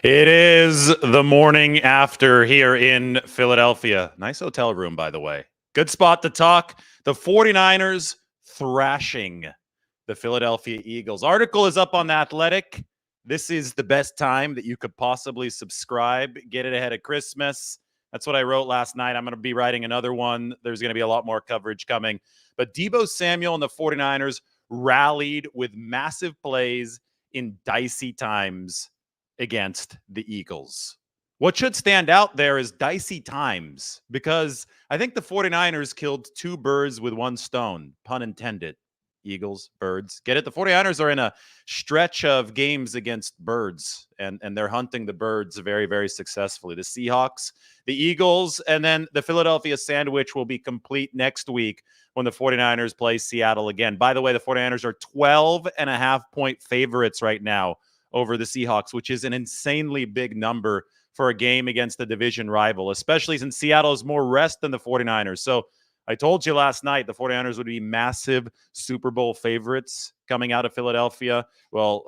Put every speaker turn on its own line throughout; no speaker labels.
It is the morning after here in Philadelphia. Nice hotel room, by the way. Good spot to talk. The 49ers thrashing the Philadelphia Eagles. Article is up on The Athletic. This is the best time that you could possibly subscribe. Get it ahead of Christmas. That's what I wrote last night. I'm going to be writing another one. There's going to be a lot more coverage coming. But Debo Samuel and the 49ers rallied with massive plays in dicey times against the Eagles. What should stand out there is dicey times because I think the 49ers killed two birds with one stone, pun intended. Eagles, birds. Get it? The 49ers are in a stretch of games against birds, and they're hunting the birds very, very successfully. The Seahawks, the Eagles, and then the Philadelphia sandwich will be complete next week when the 49ers play Seattle again. By the way, the 49ers are 12.5-point favorites right now over the Seahawks, which is an insanely big number for a game against a division rival, especially since Seattle is more rest than the 49ers. So I told you last night the 49ers would be massive Super Bowl favorites coming out of Philadelphia. Well,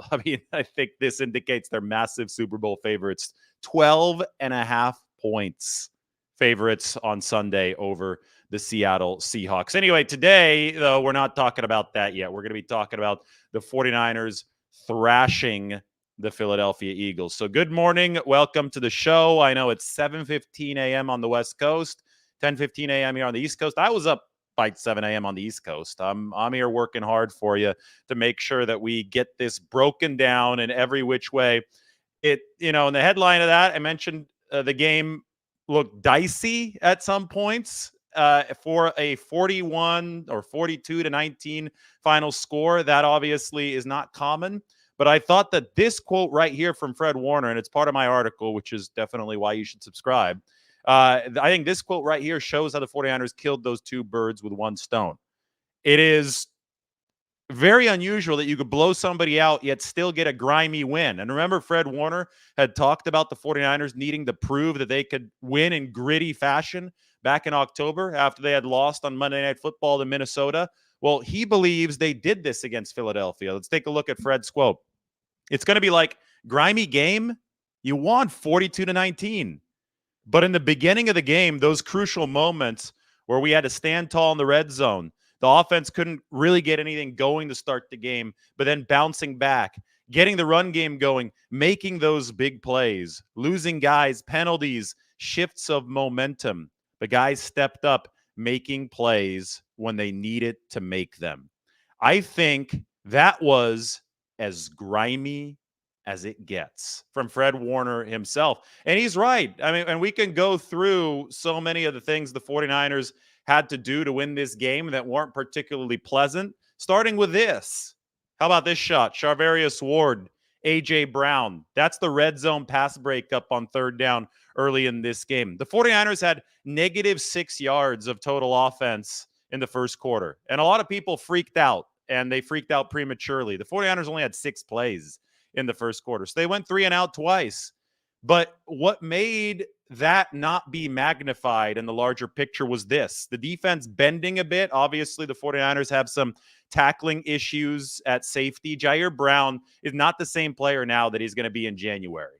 I think this indicates they're massive Super Bowl favorites. 12.5 points favorites on Sunday over the Seattle Seahawks. Anyway, today, though, we're not talking about that yet. We're going to be talking about the 49ers thrashing the Philadelphia Eagles. So good morning. Welcome to the show. I know it's 7:15 a.m. on the West Coast, 10:15 a.m. here on the East Coast. I was up by 7 a.m. on the East Coast. I'm here working hard for you to make sure that we get this broken down in every which way. In the headline of that, I mentioned the game looked dicey at some points for a 41 or 42-19 final score. That obviously is not common. But I thought that this quote right here from Fred Warner, and it's part of my article, which is definitely why you should subscribe. I think this quote right here shows how the 49ers killed those two birds with one stone. It is very unusual that you could blow somebody out yet still get a grimy win. And remember, Fred Warner had talked about the 49ers needing to prove that they could win in gritty fashion back in October after they had lost on Monday Night Football to Minnesota. Well, he believes they did this against Philadelphia. Let's take a look at Fred's quote. It's going to be like, grimy game, you won 42-19. But in the beginning of the game, those crucial moments where we had to stand tall in the red zone, the offense couldn't really get anything going to start the game, but then bouncing back, getting the run game going, making those big plays, losing guys, penalties, shifts of momentum. The guys stepped up, making plays when they needed to make them. I think that was as grimy as it gets from Fred Warner himself. And he's right. I mean, and we can go through so many of the things the 49ers had to do to win this game that weren't particularly pleasant, starting with this. How about this shot? Charvarius Ward, A.J. Brown. That's the red zone pass breakup on third down early in this game. The 49ers had -6 yards of total offense in the first quarter. And a lot of people freaked out, and they freaked out prematurely. The 49ers only had 6 plays in the first quarter. So they went 3 and out twice. But what made that not be magnified in the larger picture was this. The defense bending a bit. Obviously, the 49ers have some tackling issues at safety. Jair Brown is not the same player now that he's going to be in January.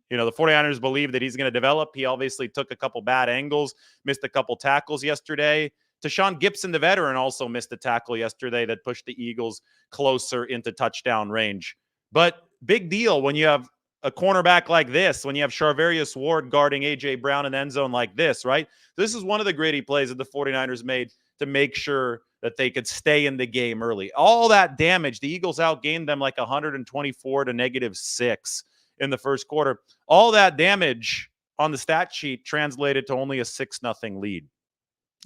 The 49ers believe that he's going to develop. He obviously took a couple bad angles, missed a couple tackles yesterday. Tashawn Gibson, the veteran, also missed a tackle yesterday that pushed the Eagles closer into touchdown range. But big deal when you have a cornerback like this, when you have Charvarius Ward guarding A.J. Brown in the end zone like this, right? This is one of the gritty plays that the 49ers made to make sure that they could stay in the game early. All that damage, the Eagles outgained them like 124 to -6 in the first quarter. All that damage on the stat sheet translated to only a 6-0 lead.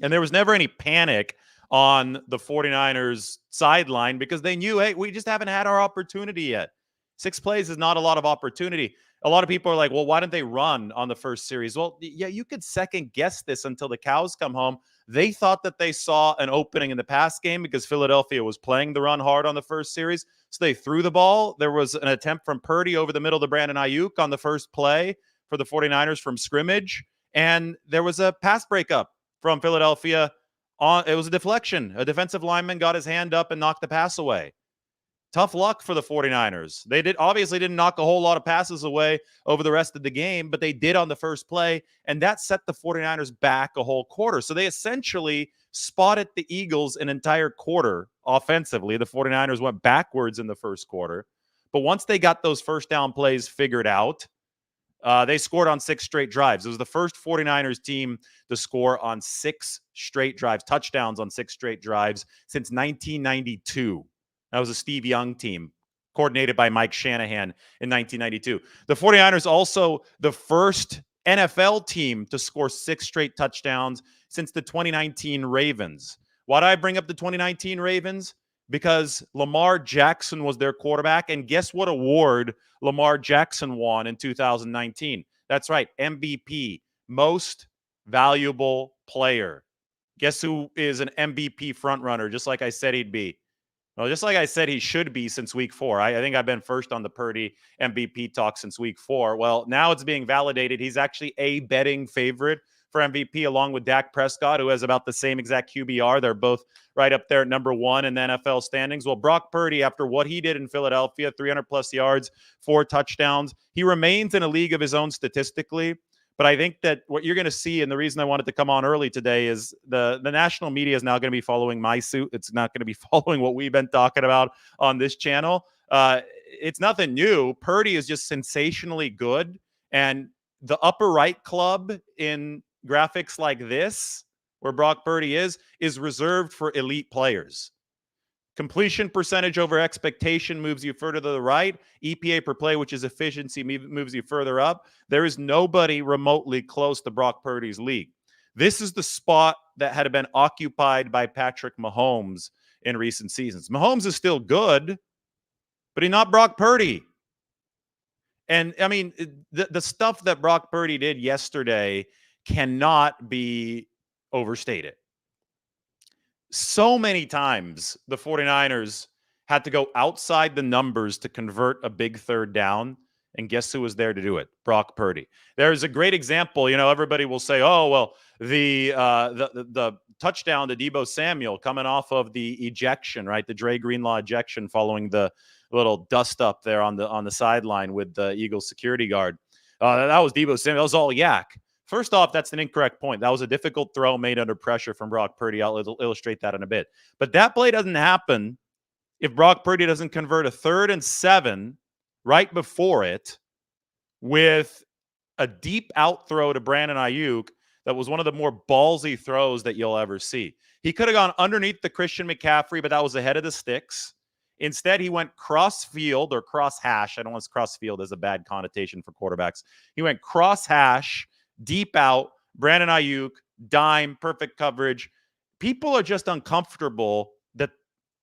And there was never any panic on the 49ers sideline because they knew, hey, we just haven't had our opportunity yet. 6 plays is not a lot of opportunity. A lot of people are like, well, why didn't they run on the first series? Well, yeah, you could second guess this until the cows come home. They thought that they saw an opening in the pass game because Philadelphia was playing the run hard on the first series. So they threw the ball. There was an attempt from Purdy over the middle to Brandon Ayuk on the first play for the 49ers from scrimmage. And there was a pass breakup from Philadelphia. It was a deflection. A defensive lineman got his hand up and knocked the pass away. tough luck for the 49ers. They obviously didn't knock a whole lot of passes away over the rest of the game, but they did on the first play, and that set the 49ers back a whole quarter. So they essentially spotted the Eagles an entire quarter offensively. The 49ers went backwards in the first quarter. But once they got those first down plays figured out, they scored on 6 straight drives. It was the first 49ers team to score on 6 straight drives, touchdowns on 6 straight drives since 1992. That was a Steve Young team, coordinated by Mike Shanahan in 1992. The 49ers also the first NFL team to score 6 straight touchdowns since the 2019 Ravens. Why do I bring up the 2019 Ravens? Because Lamar Jackson was their quarterback, and guess what award Lamar Jackson won in 2019? That's right, MVP, Most Valuable Player. Guess who is an MVP frontrunner, just like I said he'd be? Well, just like I said he should be since week 4. I think I've been first on the Purdy MVP talk since week 4. Well, now it's being validated. He's actually a betting favorite for MVP, along with Dak Prescott, who has about the same exact QBR. They're both right up there at number 1 in the NFL standings. Well, Brock Purdy, after what he did in Philadelphia, 300-plus yards, 4 touchdowns, he remains in a league of his own statistically. But I think that what you're going to see, and the reason I wanted to come on early today, is the national media is now going to be following my suit. It's not going to be following what we've been talking about on this channel. It's nothing new. Purdy is just sensationally good. And the upper right club in graphics like this, where Brock Purdy is reserved for elite players. Completion percentage over expectation moves you further to the right. EPA per play, which is efficiency, moves you further up. There is nobody remotely close to Brock Purdy's league. This is the spot that had been occupied by Patrick Mahomes in recent seasons. Mahomes is still good, but he's not Brock Purdy. And, I mean, the stuff that Brock Purdy did yesterday cannot be overstated. So many times the 49ers had to go outside the numbers to convert a big third down. And guess who was there to do it? Brock Purdy. There's a great example. You know, everybody will say, oh, well, the touchdown to Debo Samuel coming off of the ejection, right? The Dre Greenlaw ejection following the little dust up there on the sideline with the Eagles security guard. That was Debo Samuel. That was all yak. First off, that's an incorrect point. That was a difficult throw made under pressure from Brock Purdy. I'll illustrate that in a bit. But that play doesn't happen if Brock Purdy doesn't convert a 3rd and 7 right before it with a deep out throw to Brandon Ayuk that was one of the more ballsy throws that you'll ever see. He could have gone underneath the Christian McCaffrey, but that was ahead of the sticks. Instead, he went cross field or cross hash. I don't want cross field as a bad connotation for quarterbacks. He went cross hash, deep out, Brandon Ayuk, dime, perfect coverage. People are just uncomfortable that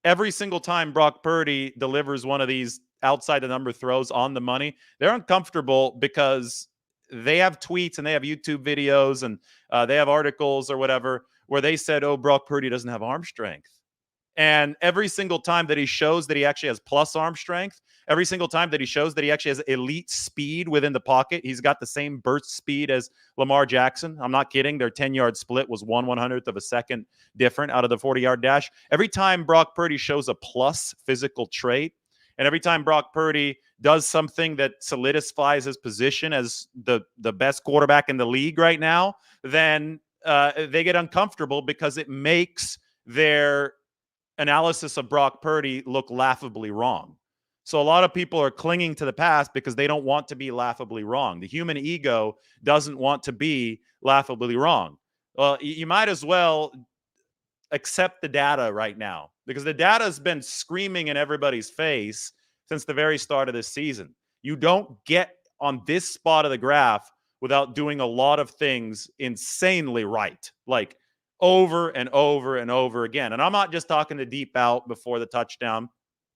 every single time Brock Purdy delivers one of these outside the number throws on the money, they're uncomfortable because they have tweets and they have YouTube videos and they have articles or whatever where they said, oh, Brock Purdy doesn't have arm strength. And every single time that he shows that he actually has plus arm strength, every single time that he shows that he actually has elite speed within the pocket, he's got the same burst speed as Lamar Jackson. I'm not kidding. Their 10-yard split was 1/100th of a second different out of the 40-yard dash. Every time Brock Purdy shows a plus physical trait, and every time Brock Purdy does something that solidifies his position as the best quarterback in the league right now, then they get uncomfortable because it makes their analysis of Brock Purdy look laughably wrong. So a lot of people are clinging to the past because they don't want to be laughably wrong. The human ego doesn't want to be laughably wrong. Well, you might as well accept the data right now because the data has been screaming in everybody's face since the very start of this season. You don't get on this spot of the graph without doing a lot of things insanely right, like over and over and over again. And I'm not just talking to deep out before the touchdown.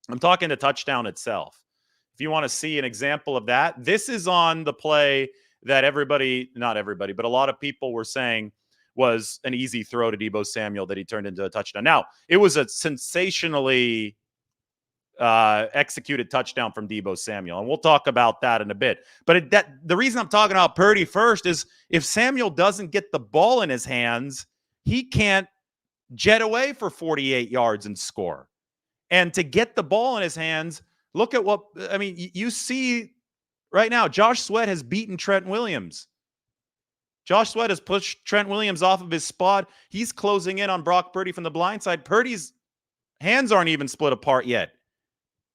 I'm talking the touchdown itself. If you want to see an example of that, this is on the play that not everybody, but a lot of people were saying was an easy throw to Debo Samuel that he turned into a touchdown. Now, it was a sensationally executed touchdown from Debo Samuel, and we'll talk about that in a bit. But the reason I'm talking about Purdy first is if Samuel doesn't get the ball in his hands, he can't jet away for 48 yards and score. And to get the ball in his hands, look at what, I mean, you see right now, Josh Sweat has beaten Trent Williams. Josh Sweat has pushed Trent Williams off of his spot. He's closing in on Brock Purdy from the blind side. Purdy's hands aren't even split apart yet.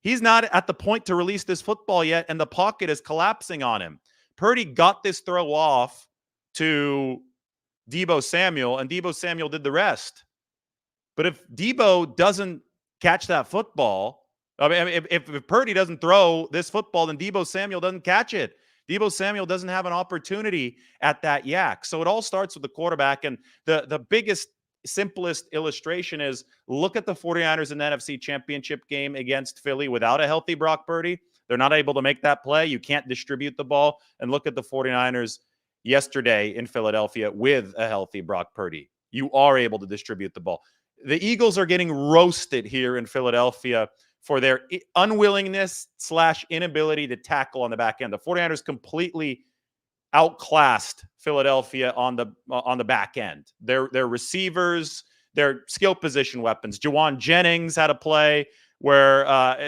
He's not at the point to release this football yet, and the pocket is collapsing on him. Purdy got this throw off to Debo Samuel, and Debo Samuel did the rest. But if Debo doesn't catch that football, I mean, if Purdy doesn't throw this football, then Debo Samuel doesn't catch it. Debo Samuel doesn't have an opportunity at that yak. So it all starts with the quarterback. And the biggest, simplest illustration is look at the 49ers in the NFC Championship game against Philly without a healthy Brock Purdy. They're not able to make that play. You can't distribute the ball. And look at the 49ers yesterday in Philadelphia with a healthy Brock Purdy. You are able to distribute the ball. The Eagles are getting roasted here in Philadelphia for their unwillingness / inability to tackle on the back end. The 49ers completely outclassed Philadelphia on the back end. Their receivers, their skill position weapons. Juwan Jennings had a play where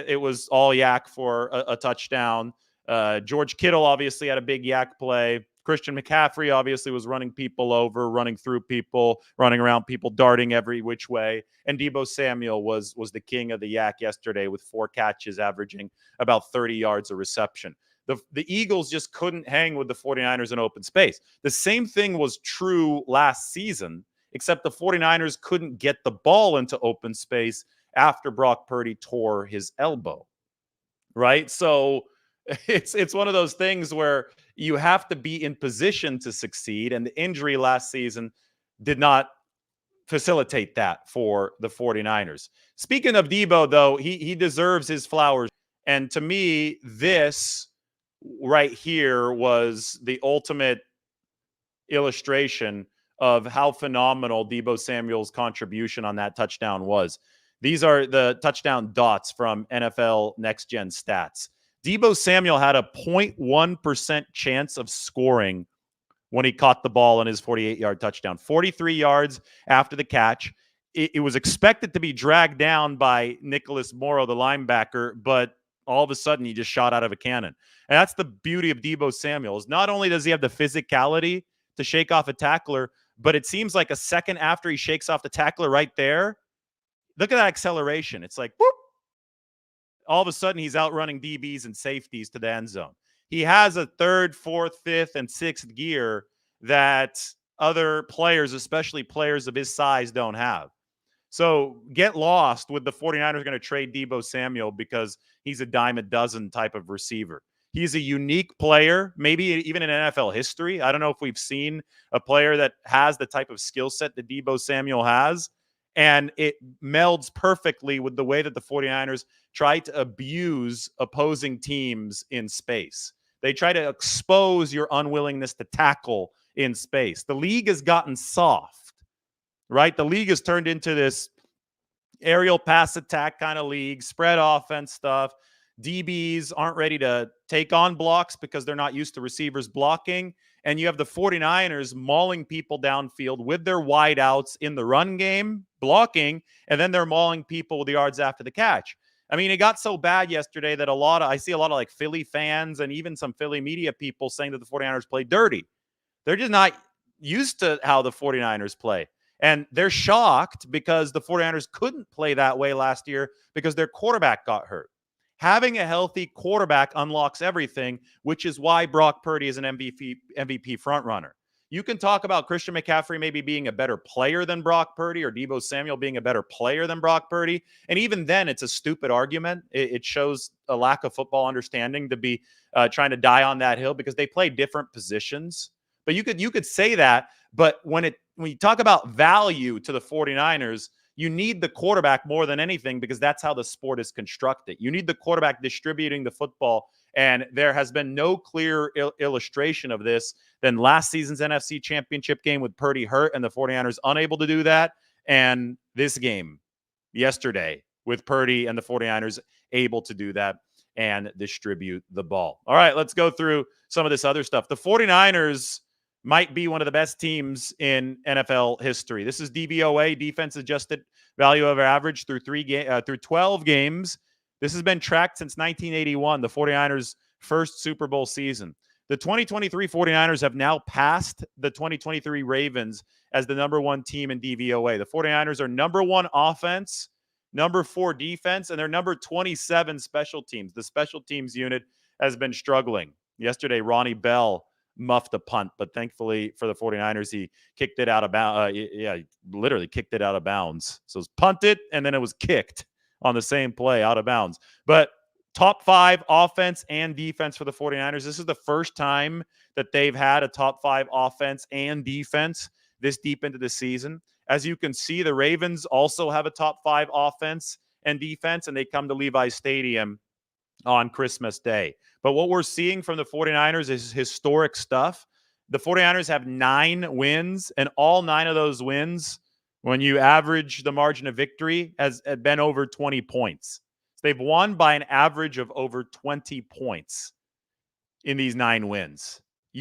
it was all yak for a touchdown. George Kittle obviously had a big yak play. Christian McCaffrey obviously was running people over, running through people, running around people, darting every which way. And Debo Samuel was the king of the yak yesterday with 4 catches, averaging about 30 yards a reception. The Eagles just couldn't hang with the 49ers in open space. The same thing was true last season, except the 49ers couldn't get the ball into open space after Brock Purdy tore his elbow, right? So it's one of those things where you have to be in position to succeed, and the injury last season did not facilitate that for the 49ers. Speaking of Debo, though, he deserves his flowers. And to me, this right here was the ultimate illustration of how phenomenal Debo Samuel's contribution on that touchdown was. These are the touchdown dots from NFL Next Gen Stats. Debo Samuel had a 0.1% chance of scoring when he caught the ball in his 48-yard touchdown. 43 yards after the catch. It was expected to be dragged down by Nicholas Morrow, the linebacker, but all of a sudden he just shot out of a cannon. And that's the beauty of Debo Samuel. Is not only does he have the physicality to shake off a tackler, but it seems like a second after he shakes off the tackler right there, look at that acceleration. It's like, whoop. All of a sudden, he's outrunning DBs and safeties to the end zone. He has a 3rd, 4th, 5th, and 6th gear that other players, especially players of his size, don't have. So get lost with the 49ers going to trade Debo Samuel because he's a dime a dozen type of receiver. He's a unique player, maybe even in NFL history. I don't know if we've seen a player that has the type of skill set that Debo Samuel has. And it melds perfectly with the way that the 49ers try to abuse opposing teams in space. They try to expose your unwillingness to tackle in space. The league has gotten soft, right? The league has turned into this aerial pass attack kind of league, spread offense stuff. DBs aren't ready to take on blocks because they're not used to receivers blocking. And you have the 49ers mauling people downfield with their wideouts in the run game, blocking, and then they're mauling people with the yards after the catch. I mean, it got so bad yesterday that I see a lot of like Philly fans and even some Philly media people saying that the 49ers play dirty. They're just not used to how the 49ers play. And they're shocked because the 49ers couldn't play that way last year because their quarterback got hurt. Having a healthy quarterback unlocks everything, which is why Brock Purdy is an MVP frontrunner. You can talk about Christian McCaffrey maybe being a better player than Brock Purdy or Debo Samuel being a better player than Brock Purdy. And even then, it's a stupid argument. It shows a lack of football understanding to be trying to die on that hill because they play different positions. But you could say that. But when you talk about value to the 49ers, you need the quarterback more than anything because that's how the sport is constructed. You need the quarterback distributing the football, and there has been no clear illustration of this than last season's NFC Championship game with Purdy hurt and the 49ers unable to do that, and this game yesterday with Purdy and the 49ers able to do that and distribute the ball. All right, let's go through some of this other stuff. The 49ers might be one of the best teams in NFL history. This is DVOA, defense adjusted value over average through 12 games. This has been tracked since 1981, the 49ers' first Super Bowl season. The 2023 49ers have now passed the 2023 Ravens as the number one team in DVOA. The 49ers are number one offense, number 4 defense, and they're number 27 special teams. The special teams unit has been struggling. Yesterday, Ronnie Bell muffed a punt, but thankfully for the 49ers, he kicked it out of bounds. Literally kicked it out of bounds. So it was punted, and then it was kicked on the same play out of bounds. But top 5 offense and defense for the 49ers. This is the first time that they've had a top 5 offense and defense this deep into the season. As you can see, the Ravens also have a top 5 offense and defense, and they come to Levi's Stadium on Christmas Day. But what we're seeing from the 49ers is historic stuff. The 49ers have 9 wins, and all 9 of those wins, when you average the margin of victory, has been over 20 points. So they've won by an average of over 20 points in these 9 wins.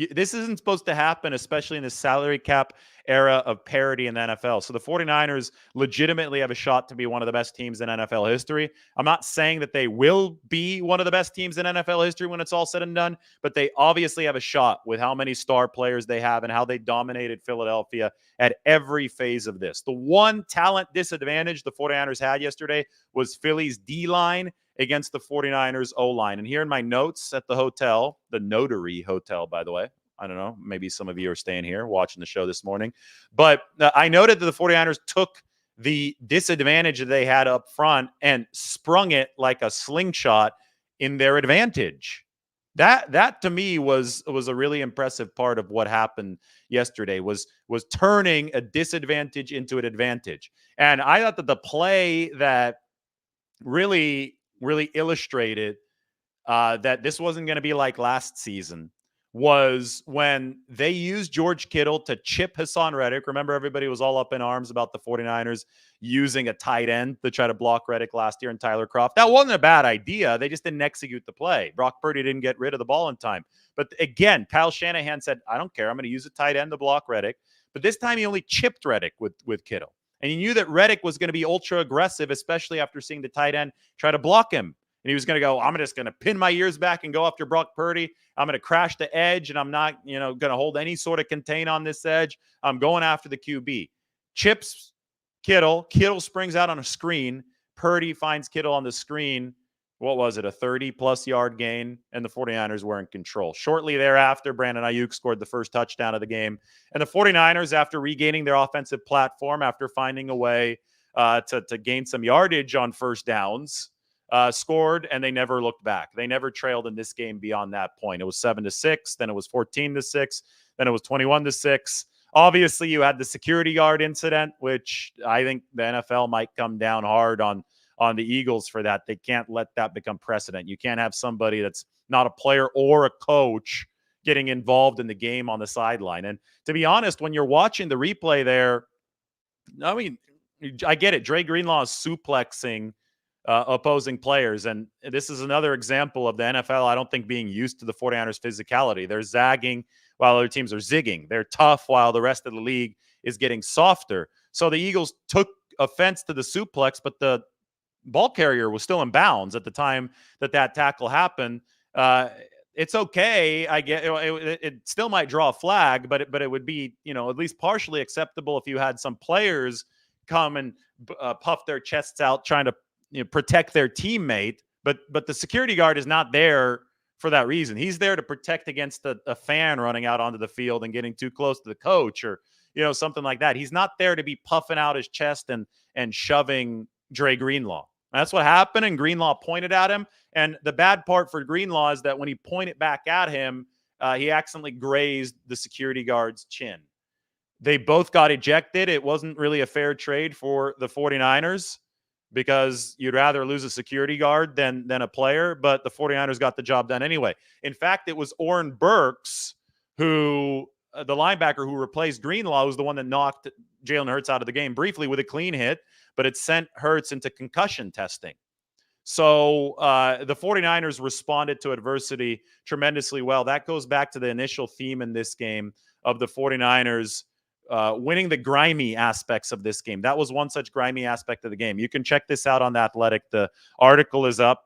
This isn't supposed to happen, especially in the salary cap era of parity in the NFL. So the 49ers legitimately have a shot to be one of the best teams in NFL history. I'm not saying that they will be one of the best teams in NFL history when it's all said and done, but they obviously have a shot with how many star players they have and how they dominated Philadelphia at every phase of this. The one talent disadvantage the 49ers had yesterday was Philly's D-line against the 49ers O-line. And here in my notes at the hotel, the Notary Hotel, by the way, I don't know, maybe some of you are staying here watching the show this morning, but I noted that the 49ers took the disadvantage that they had up front and sprung it like a slingshot in their advantage. That to me was a really impressive part of what happened yesterday, was turning a disadvantage into an advantage. And I thought that the play that really illustrated that this wasn't going to be like last season was when they used George Kittle to chip Hassan Reddick. Remember, everybody was all up in arms about the 49ers using a tight end to try to block Reddick last year and Tyler Kroft. That wasn't a bad idea. They just didn't execute the play. Brock Purdy didn't get rid of the ball in time. But again, Kyle Shanahan said, I don't care. I'm going to use a tight end to block Reddick. But this time he only chipped Reddick with Kittle. And he knew that Reddick was going to be ultra aggressive, especially after seeing the tight end try to block him. And he was going to go, I'm just going to pin my ears back and go after Brock Purdy. I'm going to crash the edge, and I'm not, going to hold any sort of contain on this edge. I'm going after the QB. Chips Kittle. Kittle springs out on a screen. Purdy finds Kittle on the screen. What was it, a 30-plus yard gain, and the 49ers were in control. Shortly thereafter, Brandon Ayuk scored the first touchdown of the game. And the 49ers, after regaining their offensive platform, after finding a way to gain some yardage on first downs, scored, and they never looked back. They never trailed in this game beyond that point. It was 7-6, then it was 14-6, then it was 21-6. Obviously, you had the security guard incident, which I think the NFL might come down hard on the Eagles for that. They can't let that become precedent. You can't have somebody that's not a player or a coach getting involved in the game on the sideline. And to be honest, when you're watching the replay there, I mean, I get it. Dre Greenlaw is suplexing opposing players. And this is another example of the NFL, I don't think, being used to the 49ers physicality. They're zagging while other teams are zigging. They're tough while the rest of the league is getting softer. So the Eagles took offense to the suplex, but the ball carrier was still in bounds at the time that tackle happened. It's okay. I get it still might draw a flag, but it would be, at least partially acceptable if you had some players come and puff their chests out trying to protect their teammate. But the security guard is not there for that reason. He's there to protect against a fan running out onto the field and getting too close to the coach or, something like that. He's not there to be puffing out his chest and shoving Dre Greenlaw. That's what happened, and Greenlaw pointed at him. And the bad part for Greenlaw is that when he pointed back at him, he accidentally grazed the security guard's chin. They both got ejected. It wasn't really a fair trade for the 49ers because you'd rather lose a security guard than a player, but the 49ers got the job done anyway. In fact, it was Oren Burks who, the linebacker who replaced Greenlaw, was the one that knocked Jalen Hurts out of the game briefly with a clean hit, but it sent Hurts into concussion testing. So the 49ers responded to adversity tremendously well. That goes back to the initial theme in this game of the 49ers winning the grimy aspects of this game. That was one such grimy aspect of the game. You can check this out on The Athletic. The article is up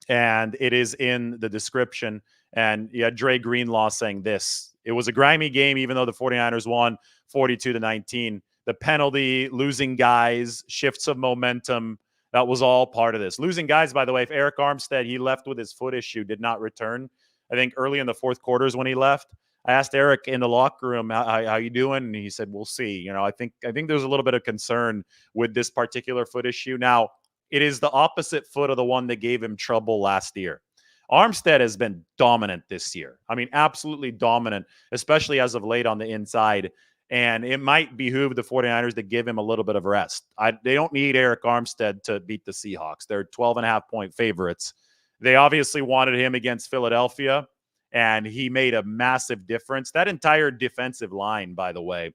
and it is in the description. And you had Dre Greenlaw saying this. It was a grimy game, even though the 49ers won 42-19. The penalty, losing guys, shifts of momentum, that was all part of this. Losing guys, by the way, if Eric Armstead, he left with his foot issue, did not return. I think early in the fourth quarters when he left, I asked Eric in the locker room, how you doing? And he said, we'll see. You know, I think there's a little bit of concern with this particular foot issue. Now, it is the opposite foot of the one that gave him trouble last year. Armstead has been dominant this year. I mean, absolutely dominant, especially as of late on the inside. And it might behoove the 49ers to give him a little bit of rest. They don't need Eric Armstead to beat the Seahawks. They're 12.5-point favorites. They obviously wanted him against Philadelphia, and he made a massive difference. That entire defensive line, by the way,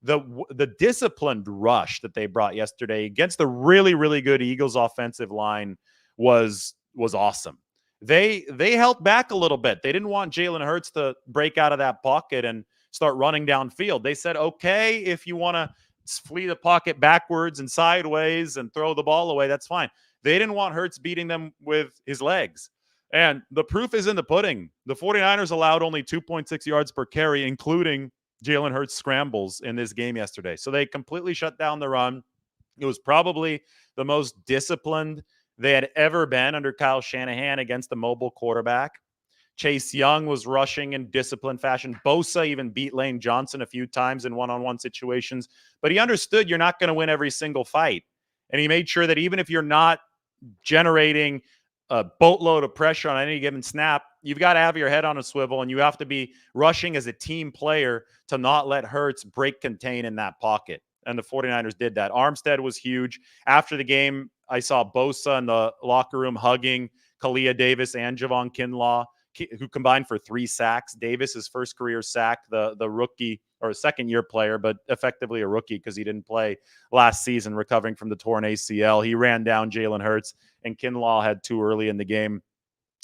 the disciplined rush that they brought yesterday against the really, really good Eagles offensive line was awesome. They held back a little bit. They didn't want Jalen Hurts to break out of that pocket and start running downfield. They said, okay, if you want to flee the pocket backwards and sideways and throw the ball away, that's fine. They didn't want Hurts beating them with his legs. And the proof is in the pudding. The 49ers allowed only 2.6 yards per carry, including Jalen Hurts scrambles in this game yesterday. So they completely shut down the run. It was probably the most disciplined they had ever been under Kyle Shanahan against the mobile quarterback. Chase Young was rushing in disciplined fashion. Bosa even beat Lane Johnson a few times in one-on-one situations, but he understood you're not going to win every single fight. And he made sure that even if you're not generating a boatload of pressure on any given snap, you've got to have your head on a swivel and you have to be rushing as a team player to not let Hurts break contain in that pocket. And the 49ers did that. Armstead was huge. After the game, I saw Bosa in the locker room hugging Kalia Davis and Javon Kinlaw, who combined for 3 sacks. Davis, his first career sack, the rookie or a second-year player, but effectively a rookie because he didn't play last season, recovering from the torn ACL. He ran down Jalen Hurts, and Kinlaw had 2 early in the game.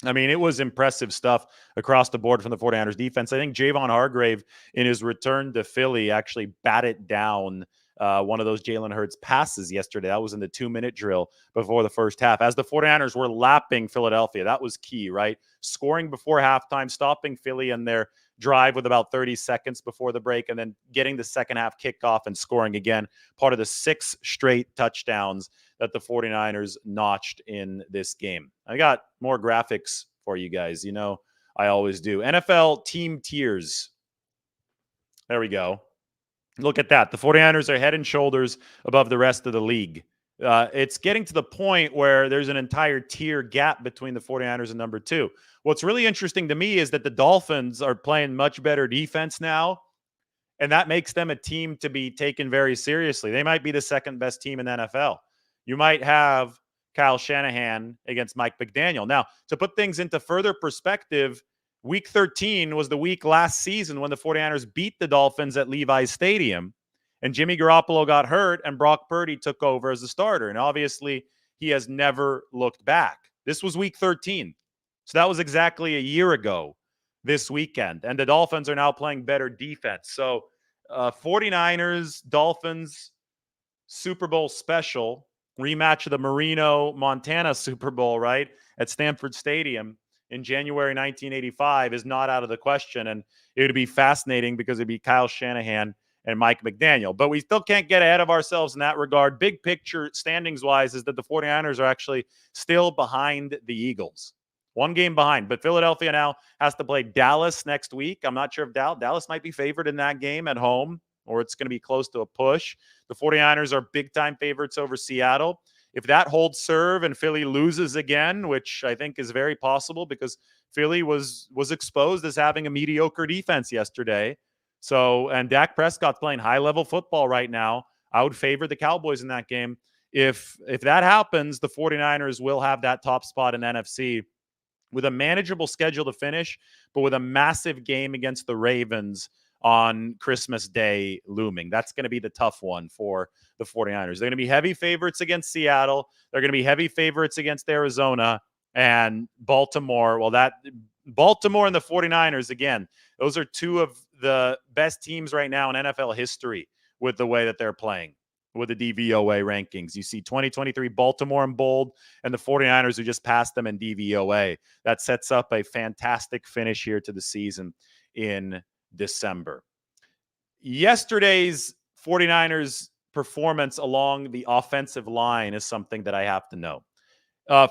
I mean, it was impressive stuff across the board from the 49ers defense. I think Javon Hargrave, in his return to Philly, actually batted down one of those Jalen Hurts passes yesterday. That was in the 2-minute drill before the first half. As the 49ers were lapping Philadelphia, that was key, right? Scoring before halftime, stopping Philly in their drive with about 30 seconds before the break, and then getting the second half kickoff and scoring again. Part of the 6 straight touchdowns that the 49ers notched in this game. I got more graphics for you guys. You know, I always do. NFL team tiers. There we go. Look at that. The 49ers are head and shoulders above the rest of the league. It's getting to the point where there's an entire tier gap between the 49ers and number 2. What's really interesting to me is that the Dolphins are playing much better defense now, and that makes them a team to be taken very seriously. They might be the second best team in the NFL. You might have Kyle Shanahan against Mike McDaniel. Now, to put things into further perspective, Week 13 was the week last season when the 49ers beat the Dolphins at Levi's Stadium, and Jimmy Garoppolo got hurt and Brock Purdy took over as the starter. And obviously, he has never looked back. This was Week 13. So that was exactly a year ago this weekend. And the Dolphins are now playing better defense. So 49ers, Dolphins, Super Bowl special, rematch of the Marino, Montana Super Bowl, right, at Stanford Stadium in January 1985 is not out of the question. And it would be fascinating because it'd be Kyle Shanahan and Mike McDaniel. But we still can't get ahead of ourselves in that regard. Big picture, standings-wise, is that the 49ers are actually still behind the Eagles. 1 game behind. But Philadelphia now has to play Dallas next week. I'm not sure if Dallas might be favored in that game at home, or it's going to be close to a push. The 49ers are big-time favorites over Seattle. If that holds serve and Philly loses again, which I think is very possible because Philly was exposed as having a mediocre defense yesterday. So, and Dak Prescott's playing high-level football right now. I would favor the Cowboys in that game. If that happens, the 49ers will have that top spot in NFC with a manageable schedule to finish, but with a massive game against the Ravens on Christmas Day looming. That's going to be the tough one for the 49ers. They're going to be heavy favorites against Seattle. They're going to be heavy favorites against Arizona and Baltimore. Well, that Baltimore and the 49ers, again, those are two of the best teams right now in NFL history with the way that they're playing with the DVOA rankings. You see 2023 Baltimore in bold and the 49ers who just passed them in DVOA. That sets up a fantastic finish here to the season in December. Yesterday's 49ers performance along the offensive line is something that I have to know.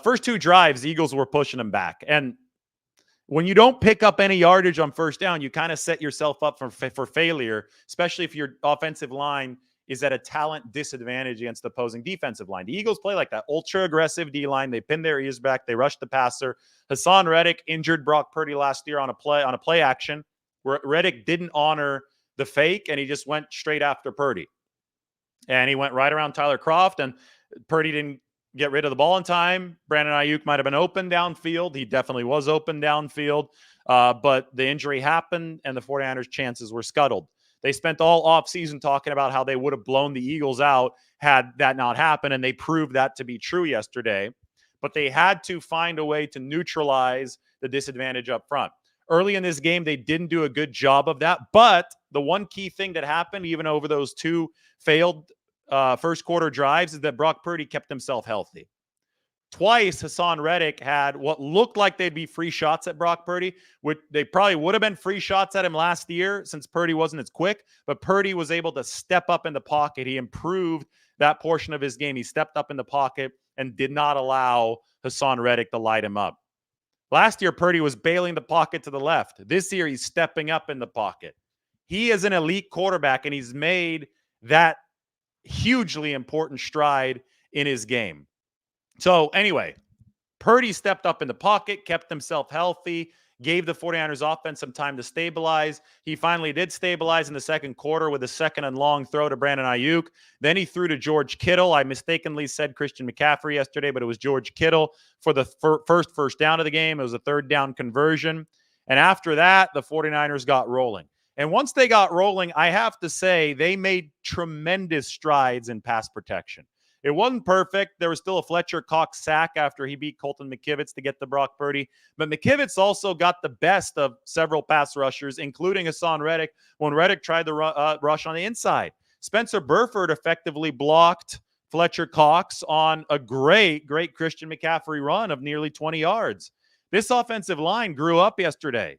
First two drives, the Eagles were pushing them back. And when you don't pick up any yardage on first down, you kind of set yourself up for failure, especially if your offensive line is at a talent disadvantage against the opposing defensive line. The Eagles play like that. Ultra aggressive D-line. They pin their ears back. They rush the passer. Hassan Reddick injured Brock Purdy last year on a play action where Reddick didn't honor the fake, and he just went straight after Purdy. And he went right around Tyler Kroft, and Purdy didn't get rid of the ball in time. Brandon Ayuk might have been open downfield. He definitely was open downfield. But the injury happened, and the 49ers' chances were scuttled. They spent all offseason talking about how they would have blown the Eagles out had that not happened, and they proved that to be true yesterday. But they had to find a way to neutralize the disadvantage up front. Early in this game, they didn't do a good job of that. But the one key thing that happened, even over those two failed first quarter drives, is that Brock Purdy kept himself healthy. Twice, Hassan Reddick had what looked like they'd be free shots at Brock Purdy, which they probably would have been free shots at him last year since Purdy wasn't as quick, but Purdy was able to step up in the pocket. He improved that portion of his game. He stepped up in the pocket and did not allow Hassan Reddick to light him up. Last year, Purdy was bailing the pocket to the left. This year, he's stepping up in the pocket. He is an elite quarterback, and he's made that hugely important stride in his game. So anyway, Purdy stepped up in the pocket, kept himself healthy, gave the 49ers offense some time to stabilize. He finally did stabilize in the second quarter with a second and long throw to Brandon Ayuk. Then he threw to George Kittle. I mistakenly said Christian McCaffrey yesterday, but it was George Kittle for the first down of the game. It was a third down conversion. And after that, the 49ers got rolling. And once they got rolling, I have to say they made tremendous strides in pass protection. It wasn't perfect. There was still a Fletcher Cox sack after he beat Colton McKivitz to get to Brock Purdy. But McKivitz also got the best of several pass rushers, including Hassan Reddick, when Reddick tried to rush on the inside. Spencer Burford effectively blocked Fletcher Cox on a great Christian McCaffrey run of nearly 20 yards. This offensive line grew up yesterday.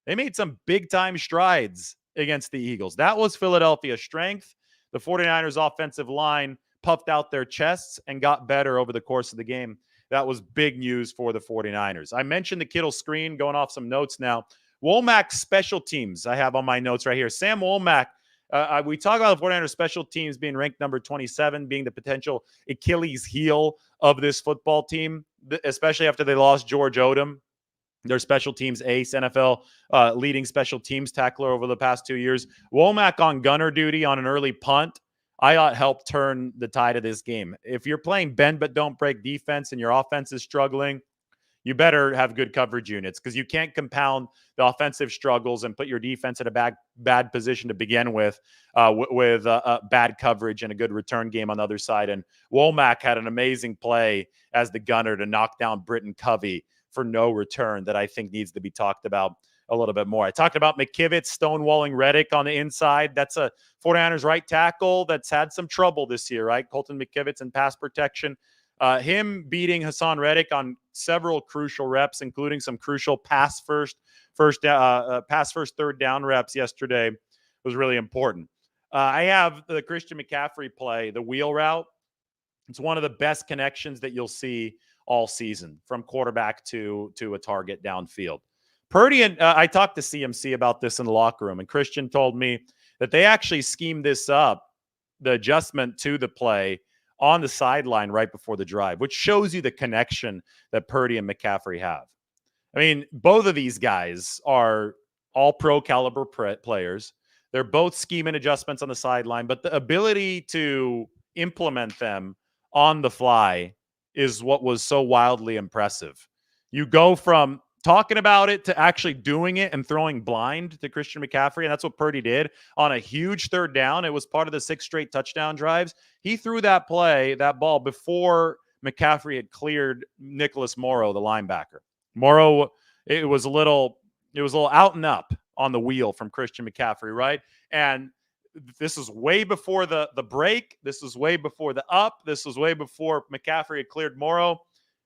They made some big-time strides against the Eagles. That was Philadelphia's strength. The 49ers offensive line puffed out their chests and got better over the course of the game. That was big news for the 49ers. I mentioned the Kittle screen, going off some notes now. Womack's special teams, I have on my notes right here. Sam Womack, we talk about the 49ers special teams being ranked number 27, being the potential Achilles heel of this football team, especially after they lost George Odom, their special teams ace, NFL leading special teams tackler over the past 2 years. Womack on gunner duty on an early punt, I thought helped turn the tide of this game. If you're playing bend but don't break defense and your offense is struggling, you better have good coverage units because you can't compound the offensive struggles and put your defense in a bad position to begin with bad coverage and a good return game on the other side. And Womack had an amazing play as the gunner to knock down Britton Covey for no return that I think needs to be talked about a little bit more. I talked about McKivitz stonewalling Reddick on the inside. That's a 49ers right tackle that's had some trouble this year, right? Colton McKivitz in pass protection. Him beating Hassan Reddick on several crucial reps, including some crucial pass first third down reps yesterday, was really important. I have the Christian McCaffrey play, the wheel route. It's one of the best connections that you'll see all season from quarterback to a target downfield. Purdy and I talked to CMC about this in the locker room, and Christian told me that they actually schemed this up, the adjustment to the play on the sideline right before the drive, which shows you the connection that Purdy and McCaffrey have. I mean, both of these guys are all pro caliber players. They're both scheming adjustments on the sideline, but the ability to implement them on the fly is what was so wildly impressive. You go from talking about it to actually doing it and throwing blind to Christian McCaffrey. And that's what Purdy did on a huge third down. It was part of the 6 straight touchdown drives. He threw that ball before McCaffrey had cleared Nicholas Morrow, the linebacker. Morrow, it was a little out and up on the wheel from Christian McCaffrey, right? And this is way before the break. This is way before the up. This was way before McCaffrey had cleared Morrow.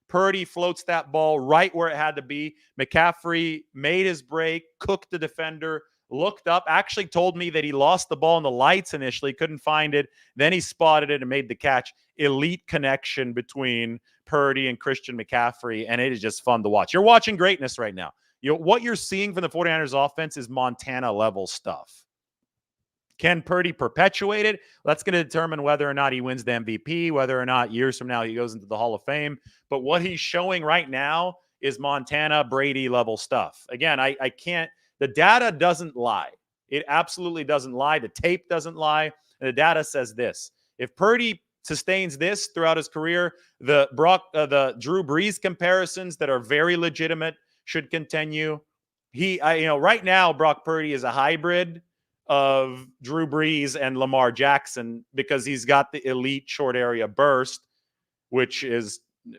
Purdy floats that ball right where it had to be. McCaffrey made his break, cooked the defender, looked up, actually told me that he lost the ball in the lights initially, couldn't find it. Then he spotted it and made the catch. Elite connection between Purdy and Christian McCaffrey, and it is just fun to watch. You're watching greatness right now. What you're seeing from the 49ers offense is Montana-level stuff. Can Purdy perpetuate it? That's going to determine whether or not he wins the MVP, whether or not years from now he goes into the Hall of Fame. But what he's showing right now is Montana Brady level stuff. Again, I can't, the data doesn't lie. It absolutely doesn't lie. The tape doesn't lie. And the data says this. If Purdy sustains this throughout his career, the Drew Brees comparisons that are very legitimate should continue. Right now, Brock Purdy is a hybrid of Drew Brees and Lamar Jackson because he's got the elite short area burst, which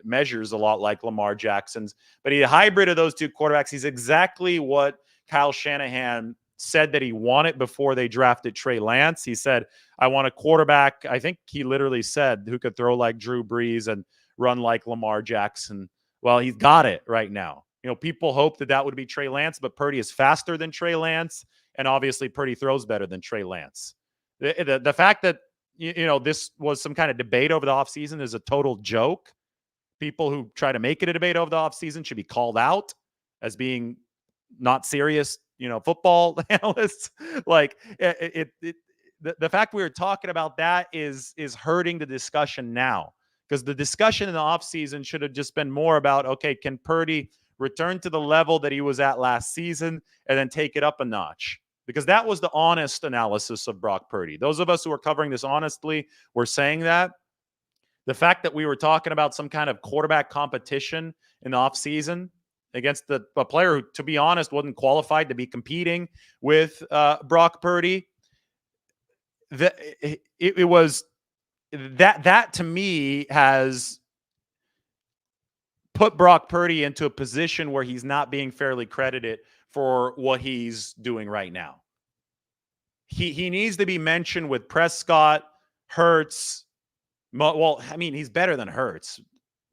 measures a lot like Lamar Jackson's. But he's a hybrid of those two quarterbacks. He's exactly what Kyle Shanahan said that he wanted before they drafted Trey Lance. He said, I want a quarterback, I think he literally said, who could throw like Drew Brees and run like Lamar Jackson. Well, he's got it right now. People hope that would be Trey Lance, but Purdy is faster than Trey Lance. And obviously, Purdy throws better than Trey Lance. The fact that, this was some kind of debate over the offseason is a total joke. People who try to make it a debate over the offseason should be called out as being not serious, football analysts. Like, the fact we were talking about that is hurting the discussion now. Because the discussion in the offseason should have just been more about, okay, can Purdy return to the level that he was at last season and then take it up a notch? Because that was the honest analysis of Brock Purdy. Those of us who are covering this honestly were saying that. The fact that we were talking about some kind of quarterback competition in the offseason against a player who, to be honest, wasn't qualified to be competing with Brock Purdy, it was that to me has put Brock Purdy into a position where he's not being fairly credited for what he's doing right now. He needs to be mentioned with Prescott, Hurts. He's better than Hurts,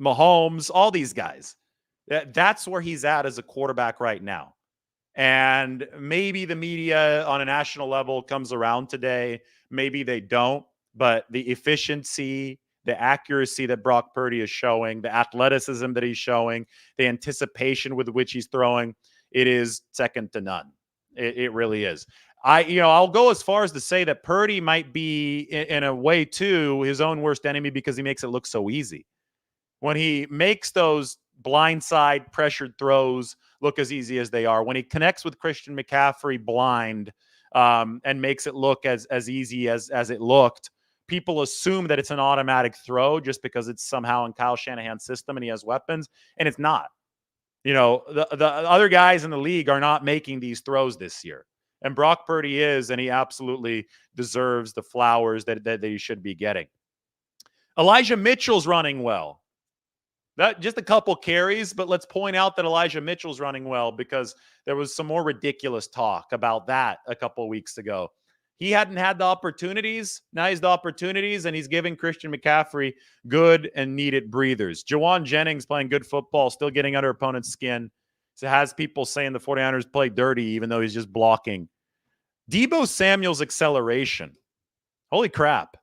Mahomes, all these guys. That's where he's at as a quarterback right now. And maybe the media on a national level comes around today. Maybe they don't. But the efficiency, the accuracy that Brock Purdy is showing, the athleticism that he's showing, the anticipation with which he's throwing, it is second to none. It really is. I'll go as far as to say that Purdy might be, in a way, too, his own worst enemy because he makes it look so easy. When he makes those blindside pressured throws look as easy as they are, when he connects with Christian McCaffrey blind and makes it look as easy as it looked, people assume that it's an automatic throw just because it's somehow in Kyle Shanahan's system and he has weapons, and it's not. The other guys in the league are not making these throws this year. And Brock Purdy is, and he absolutely deserves the flowers that he should be getting. Elijah Mitchell's running well. That just a couple carries, but let's point out that Elijah Mitchell's running well because there was some more ridiculous talk about that a couple weeks ago. He hadn't had the opportunities. Now he's the opportunities, and he's giving Christian McCaffrey good and needed breathers. Jawan Jennings playing good football, still getting under opponent's skin. So it has people saying the 49ers play dirty even though he's just blocking. Debo Samuel's acceleration. Holy crap.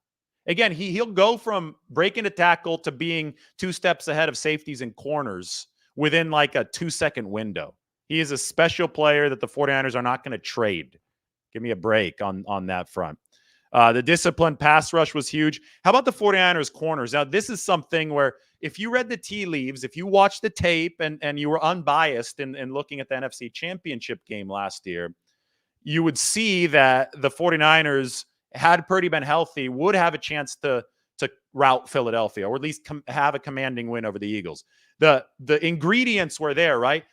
Again, he'll go from breaking a tackle to being 2 steps ahead of safeties and corners within like a 2-second window. He is a special player that the 49ers are not going to trade. Give me a break on that front. The disciplined pass rush was huge. How about the 49ers corners? Now, this is something where if you read the tea leaves, if you watched the tape and you were unbiased in looking at the NFC Championship game last year, you would see that the 49ers, had Purdy been healthy, would have a chance to rout Philadelphia, or at least have a commanding win over the Eagles. The ingredients were there, right?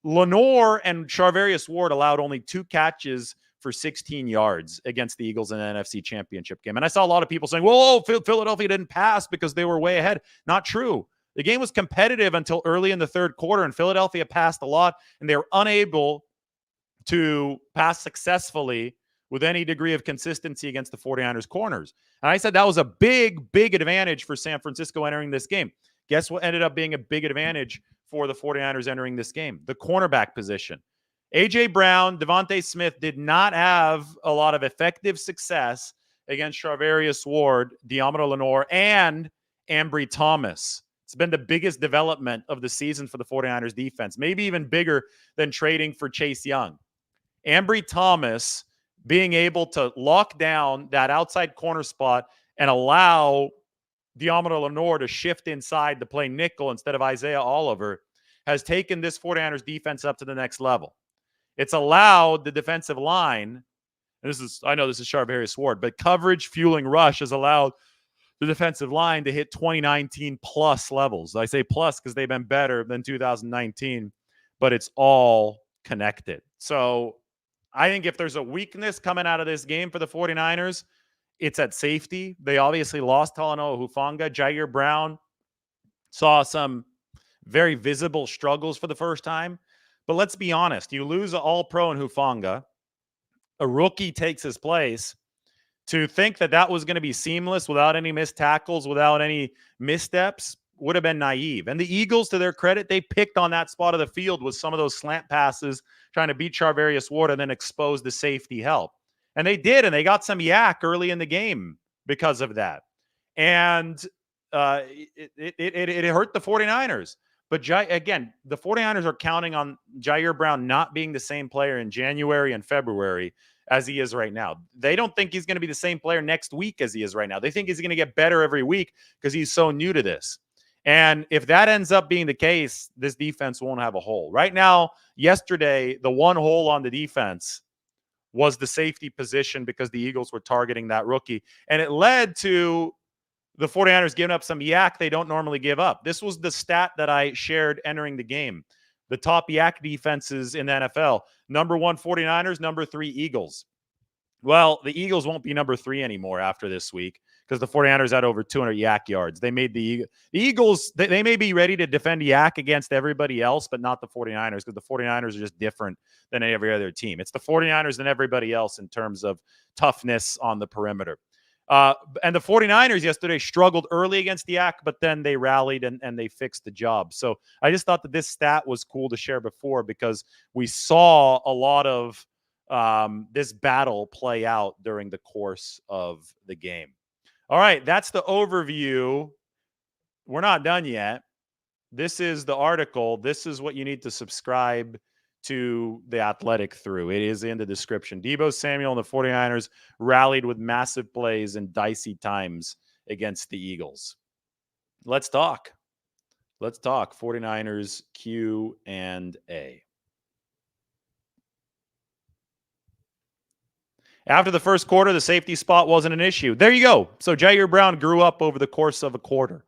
Lenore and Charvarius Ward allowed only 2 catches for 16 yards against the Eagles in an NFC Championship game. And I saw a lot of people saying, whoa, Philadelphia didn't pass because they were way ahead. Not true. The game was competitive until early in the third quarter, and Philadelphia passed a lot, and they were unable to pass successfully with any degree of consistency against the 49ers corners. And I said that was a big advantage for San Francisco entering this game. Guess what ended up being a big advantage for the 49ers entering this game? The cornerback position. A.J. Brown, Devontae Smith did not have a lot of effective success against Charvarius Ward, Diamaro Lenore, and Ambry Thomas. It's been the biggest development of the season for the 49ers defense, maybe even bigger than trading for Chase Young. Ambry Thomas being able to lock down that outside corner spot and allow Diamaro Lenore to shift inside to play nickel instead of Isaiah Oliver has taken this 49ers defense up to the next level. It's allowed the defensive line, and I know this is Charvarius Ward, but coverage fueling rush has allowed the defensive line to hit 2019 plus levels. I say plus because they've been better than 2019, but it's all connected. So I think if there's a weakness coming out of this game for the 49ers, it's at safety. They obviously lost Talanoa Hufanga. Jair Brown saw some very visible struggles for the first time. But let's be honest. You lose an all-pro in Hufanga. A rookie takes his place. To think that that was going to be seamless without any missed tackles, without any missteps, would have been naive. And the Eagles, to their credit, they picked on that spot of the field with some of those slant passes, trying to beat Charvarius Ward and then expose the safety help. And they did, and they got some yak early in the game because of that. And it hurt the 49ers. But again, the 49ers are counting on Jair Brown not being the same player in January and February as he is right now. They don't think he's going to be the same player next week as he is right now. They think he's going to get better every week because he's so new to this. And if that ends up being the case, this defense won't have a hole. Right now, yesterday, the one hole on the defense was the safety position because the Eagles were targeting that rookie. And it led to the 49ers giving up some yak they don't normally give up. This was the stat that I shared entering the game. The top yak defenses in the NFL. Number 1, 49ers. Number 3, Eagles. Well, the Eagles won't be number 3 anymore after this week because the 49ers had over 200 yak yards. They made the Eagles, they may be ready to defend yak against everybody else, but not the 49ers because the 49ers are just different than every other team. It's the 49ers and everybody else in terms of toughness on the perimeter. And the 49ers yesterday struggled early against the yak, but then they rallied and they fixed the job. So I just thought that this stat was cool to share before because we saw a lot of this battle play out during the course of the game. All right, that's the overview. We're not done yet. This is the article. This is what you need to subscribe to The Athletic through. It is in the description. Debo Samuel and the 49ers rallied with massive plays in dicey times against the Eagles. Let's talk. 49ers Q&A. After the first quarter, the safety spot wasn't an issue. There you go. So Jair Brown grew up over the course of a quarter.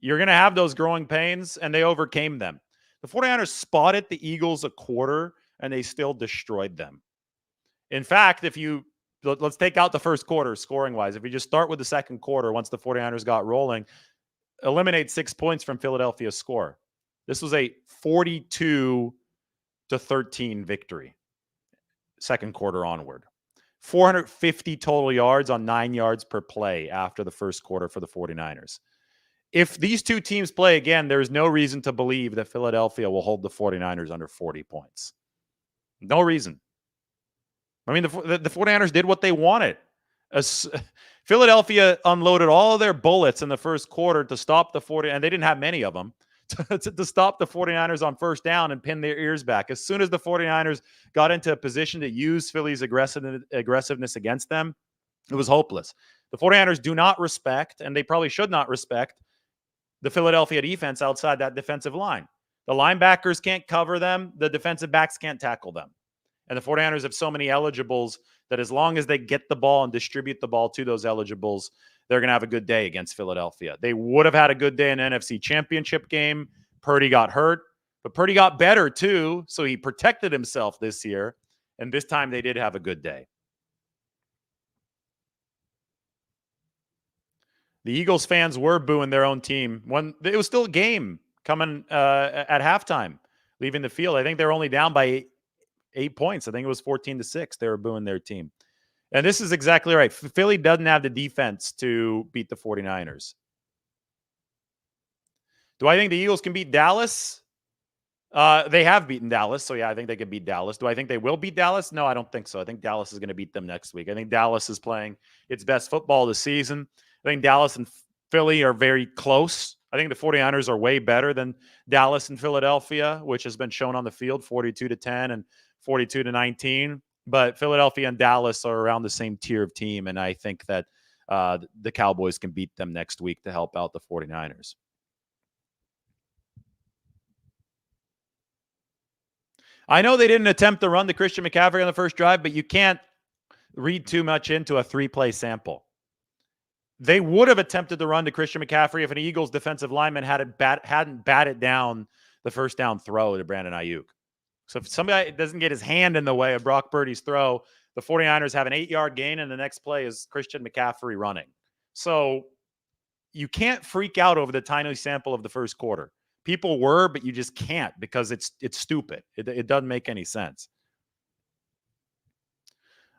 You're going to have those growing pains, and they overcame them. The 49ers spotted the Eagles a quarter, and they still destroyed them. In fact, let's take out the first quarter scoring-wise. If you just start with the second quarter, once the 49ers got rolling, eliminate 6 points from Philadelphia's score. This was a 42-13 victory, second quarter onward. 450 total yards on 9 yards per play after the first quarter for the 49ers. If these two teams play again, there's no reason to believe that Philadelphia will hold the 49ers under 40 points. No reason. I mean, the 49ers did what they wanted. Philadelphia unloaded all of their bullets in the first quarter to stop the 40, and they didn't have many of them, to stop the 49ers on first down and pin their ears back. As soon as the 49ers got into a position to use Philly's aggressiveness against them, it was hopeless. The 49ers do not respect, and they probably should not respect, the Philadelphia defense outside that defensive line. The linebackers can't cover them. The defensive backs can't tackle them. And the 49ers have so many eligibles that as long as they get the ball and distribute the ball to those eligibles, they're going to have a good day against Philadelphia. They would have had a good day in an NFC Championship game. Purdy got hurt. But Purdy got better too, so he protected himself this year. And this time they did have a good day. The Eagles fans were booing their own team. It was still a game coming at halftime, leaving the field. I think they were only down by 8 points. I think it was 14-6. They were booing their team. And this is exactly right. Philly doesn't have the defense to beat the 49ers. Do I think the Eagles can beat Dallas? They have beaten Dallas, so yeah, I think they could beat Dallas. Do I think they will beat Dallas? No, I don't think so. I think Dallas is going to beat them next week. I think Dallas is playing its best football this season. I think Dallas and Philly are very close. I think the 49ers are way better than Dallas and Philadelphia, which has been shown on the field, 42-10 and 42-19. But Philadelphia and Dallas are around the same tier of team, and I think that the Cowboys can beat them next week to help out the 49ers. I know they didn't attempt to run to Christian McCaffrey on the first drive, but you can't read too much into a 3-play sample. They would have attempted to run to Christian McCaffrey if an Eagles defensive lineman hadn't batted down the first down throw to Brandon Ayuk. So if somebody doesn't get his hand in the way of Brock Purdy's throw, the 49ers have an 8-yard gain, and the next play is Christian McCaffrey running. So you can't freak out over the tiny sample of the first quarter. People were, but you just can't because it's stupid. It doesn't make any sense.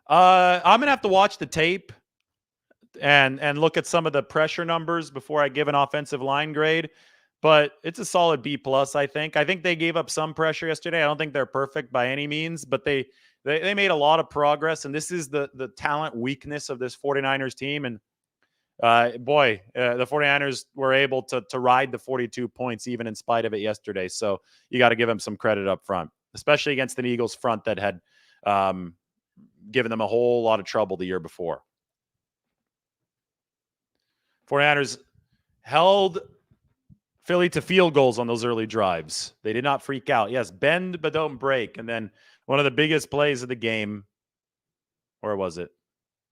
I'm gonna have to watch the tape and look at some of the pressure numbers before I give an offensive line grade. But it's a solid B+, I think. I think they gave up some pressure yesterday. I don't think they're perfect by any means, but they made a lot of progress, and this is the talent weakness of this 49ers team. And the 49ers were able to ride the 42 points even in spite of it yesterday. So you got to give them some credit up front, especially against an Eagles front that had given them a whole lot of trouble the year before. 49ers held Philly to field goals on those early drives. They did not freak out. Yes, bend but don't break. And then one of the biggest plays of the game, where was it?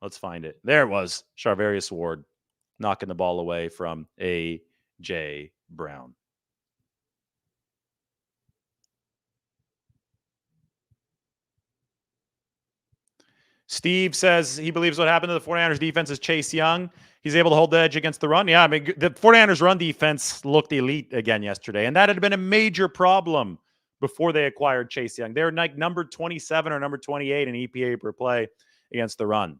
Let's find it. There it was. Charvarius Ward knocking the ball away from A.J. Brown. Steve says he believes what happened to the 49ers defense is Chase Young. He's able to hold the edge against the run. Yeah, I mean, the 49ers run defense looked elite again yesterday, and that had been a major problem before they acquired Chase Young. They're like number 27 or number 28 in EPA per play against the run.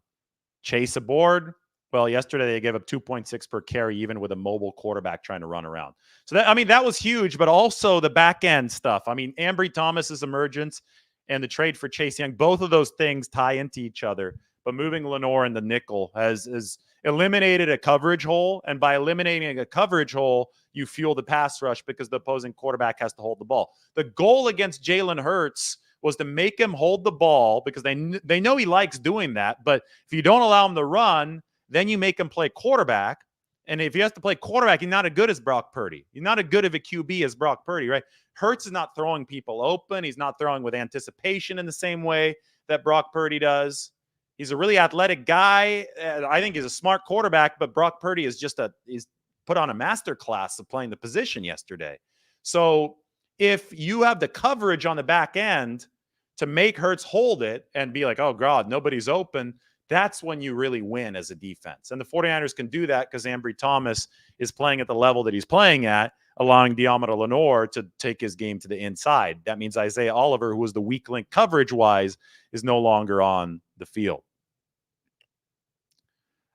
Chase aboard. Well, yesterday they gave up 2.6 per carry, even with a mobile quarterback trying to run around. So that was huge, but also the back end stuff. I mean, Ambry Thomas's emergence and the trade for Chase Young, both of those things tie into each other. But moving Lenore in the nickel has eliminated a coverage hole, and by eliminating a coverage hole, you fuel the pass rush because the opposing quarterback has to hold the ball. The goal against Jalen Hurts was to make him hold the ball because they know he likes doing that. But if you don't allow him to run, then you make him play quarterback. And if he has to play quarterback, he's not as good as Brock Purdy. He's not as good of a QB as Brock Purdy, right? Hurts is not throwing people open. He's not throwing with anticipation in the same way that Brock Purdy does. He's a really athletic guy. I think he's a smart quarterback, but Brock Purdy is is put on a master class of playing the position yesterday. So if you have the coverage on the back end to make Hurts hold it and be like, oh, God, nobody's open, that's when you really win as a defense. And the 49ers can do that because Ambry Thomas is playing at the level that he's playing at, allowing Deommodore Lenoir to take his game to the inside. That means Isaiah Oliver, who was the weak link coverage-wise, is no longer on the field.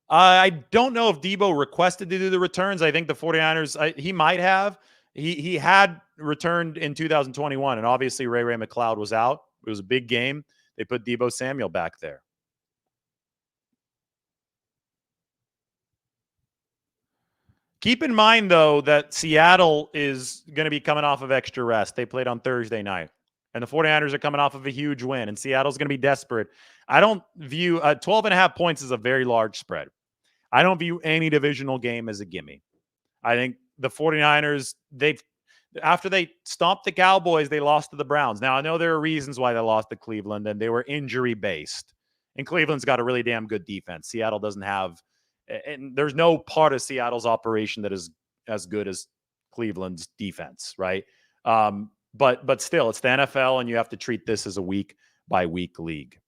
I don't know if Debo requested to do the returns. I think the 49ers, he might have. He had returned in 2021, and obviously Ray McLeod was out. It was a big game. They put Debo Samuel back there. Keep in mind, though, that Seattle is going to be coming off of extra rest. They played on Thursday night, and the 49ers are coming off of a huge win, and Seattle's going to be desperate. I don't view 12.5 points as a very large spread. I don't view any divisional game as a gimme. I think the 49ers, after they stomped the Cowboys, they lost to the Browns. Now, I know there are reasons why they lost to Cleveland, and they were injury-based. And Cleveland's got a really damn good defense. Seattle doesn't have, and there's no part of Seattle's operation that is as good as Cleveland's defense, right? but still, it's the NFL, and you have to treat this as a week-by-week league.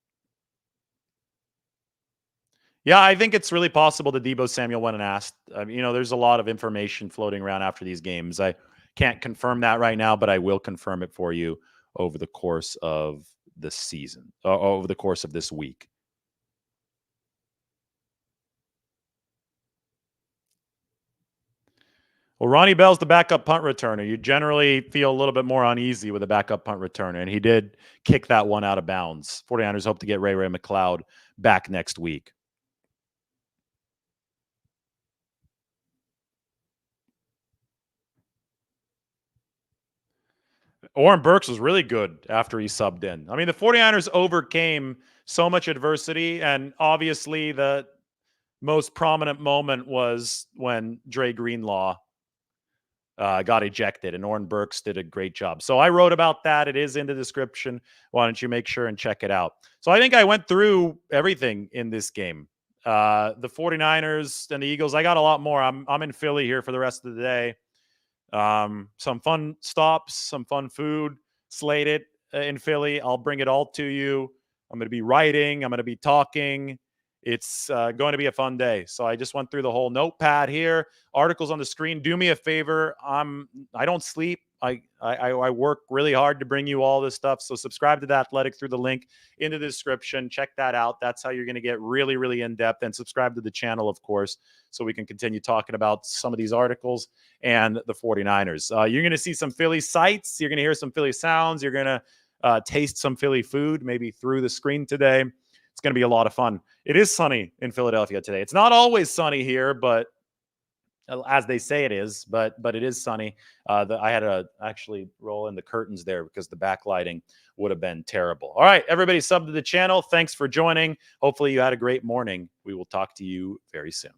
Yeah, I think it's really possible that Debo Samuel went and asked. There's a lot of information floating around after these games. I can't confirm that right now, but I will confirm it for you over the course of the season, over the course of this week. Well, Ronnie Bell's the backup punt returner. You generally feel a little bit more uneasy with a backup punt returner, and he did kick that one out of bounds. 49ers hope to get Ray McLeod back next week. Oren Burks was really good after he subbed in. I mean, the 49ers overcame so much adversity, and obviously the most prominent moment was when Dre Greenlaw got ejected, and Oren Burks did a great job. So I wrote about that. It is in the description. Why don't you make sure and check it out? So I think I went through everything in this game. The 49ers and the Eagles, I got a lot more. I'm in Philly here for the rest of the day. Some fun stops, some fun food slated in Philly. I'll bring it all to you. I'm going to be writing. I'm going to be talking. It's going to be a fun day. So I just went through the whole notepad here. Articles on the screen. Do me a favor. I don't sleep. I work really hard to bring you all this stuff. So subscribe to The Athletic through the link in the description. Check that out. That's how you're going to get really, really in depth. And subscribe to the channel, of course, so we can continue talking about some of these articles and the 49ers. You're going to see some Philly sights. You're going to hear some Philly sounds. You're going to taste some Philly food, maybe through the screen today. It's going to be a lot of fun. It is sunny in Philadelphia today. It's not always sunny here, but as they say it is, but it is sunny. I had to actually roll in the curtains there because the backlighting would have been terrible. All right, everybody sub to the channel. Thanks for joining. Hopefully you had a great morning. We will talk to you very soon.